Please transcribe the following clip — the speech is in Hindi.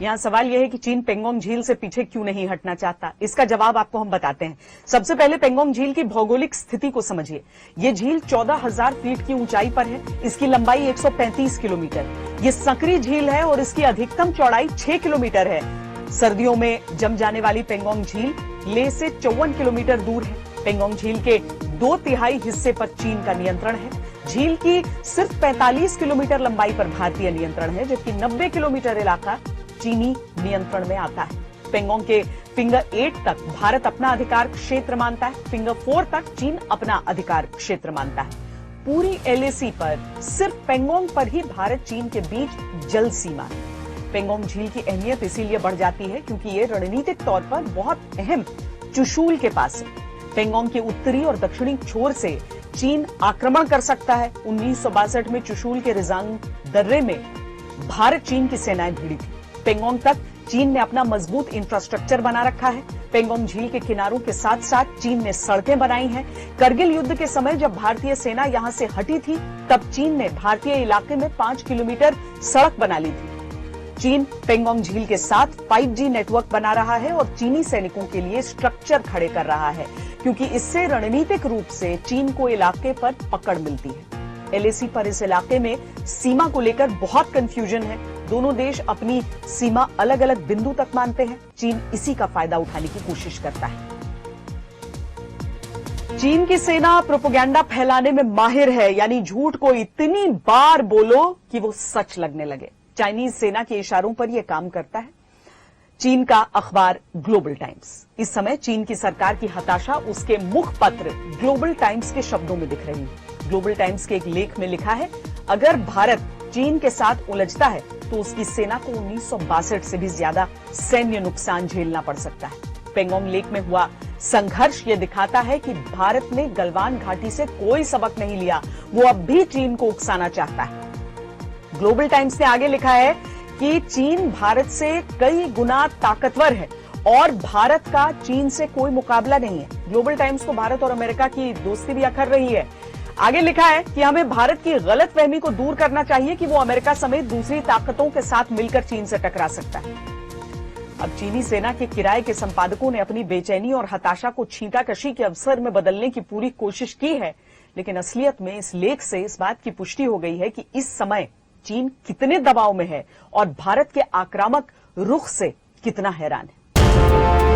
यहाँ सवाल यह है कि चीन पेंगोंग झील से पीछे क्यों नहीं हटना चाहता। इसका जवाब आपको हम बताते हैं। सबसे पहले पेंगोंग झील की भौगोलिक स्थिति को समझिए। ये झील 14,000 फीट की ऊंचाई पर है। इसकी लंबाई 135 किलोमीटर। ये संकरी झील है और इसकी अधिकतम चौड़ाई 6 किलोमीटर है। सर्दियों में जम जाने वाली पेंगोंग झील लेह से 54 किलोमीटर दूर है। पेंगोंग झील के 2/3 हिस्से पर चीन का नियंत्रण है। झील की सिर्फ 45 किलोमीटर लंबाई पर भारतीय नियंत्रण है, जबकि 90 किलोमीटर इलाका चीनी नियंत्रण में आता है। पेंगोंग के फिंगर 8 तक भारत अपना अधिकार क्षेत्र मानता है। फिंगर 4 तक चीन अपना अधिकार क्षेत्र मानता है। पूरी एलएसी पर सिर्फ पेंगोंग पर ही भारत चीन के बीच जल सीमा है। पेंगोंग झील की अहमियत इसीलिए बढ़ जाती है क्योंकि ये रणनीतिक तौर पर बहुत अहम चुशूल के पास है। पेंगोंग के उत्तरी और दक्षिणी छोर से चीन आक्रमण कर सकता है। 1962 में चुशूल के रिजांग दर्रे में भारत चीन की सेनाएं भिड़ी थी। पेंगोंग तक चीन ने अपना मजबूत इंफ्रास्ट्रक्चर बना रखा है। पेंगोंग झील के किनारों के साथ साथ चीन ने सड़कें बनाई हैं। करगिल युद्ध के समय जब भारतीय सेना यहां से हटी थी, तब चीन ने भारतीय इलाके में 5 किलोमीटर सड़क बना ली थी। चीन पेंगोंग झील के साथ 5G नेटवर्क बना रहा है और चीनी सैनिकों के लिए स्ट्रक्चर खड़े कर रहा है, क्योंकि इससे रणनीतिक रूप से चीन को इलाके पर पकड़ मिलती है। एलएसी पर इस इलाके में सीमा को लेकर बहुत कंफ्यूजन है। दोनों देश अपनी सीमा अलग अलग बिंदु तक मानते हैं। चीन इसी का फायदा उठाने की कोशिश करता है। चीन की सेना प्रोपेगेंडा फैलाने में माहिर है, यानी झूठ को इतनी बार बोलो कि वो सच लगने लगे। चाइनीज सेना के इशारों पर यह काम करता है। चीन का अखबार ग्लोबल टाइम्स। इस समय चीन की सरकार की हताशा उसके मुखपत्र ग्लोबल टाइम्स के शब्दों में दिख रही है। ग्लोबल टाइम्स के एक लेख में लिखा है, अगर भारत चीन के साथ उलझता है तो उसकी सेना को 1962 से भी ज्यादा सैन्य नुकसान झेलना पड़ सकता है। पेंगोंग लेक में हुआ संघर्ष ये दिखाता है कि भारत ने गलवान घाटी से कोई सबक नहीं लिया। वो अब भी चीन को उकसाना चाहता है। ग्लोबल टाइम्स ने आगे लिखा है कि चीन भारत से कई गुना ताकतवर है और भारत का चीन से कोई मुकाबला नहीं है। ग्लोबल टाइम्स को भारत और अमेरिका की दोस्ती भी अखर रही है। आगे लिखा है कि हमें भारत की गलतफहमी को दूर करना चाहिए कि वो अमेरिका समेत दूसरी ताकतों के साथ मिलकर चीन से टकरा सकता है। अब चीनी सेना के किराए के संपादकों ने अपनी बेचैनी और हताशा को छींटाकशी के अवसर में बदलने की पूरी कोशिश की है, लेकिन असलियत में इस लेख से इस बात की पुष्टि हो गई है कि इस समय चीन कितने दबाव में है और भारत के आक्रामक रुख से कितना हैरान है।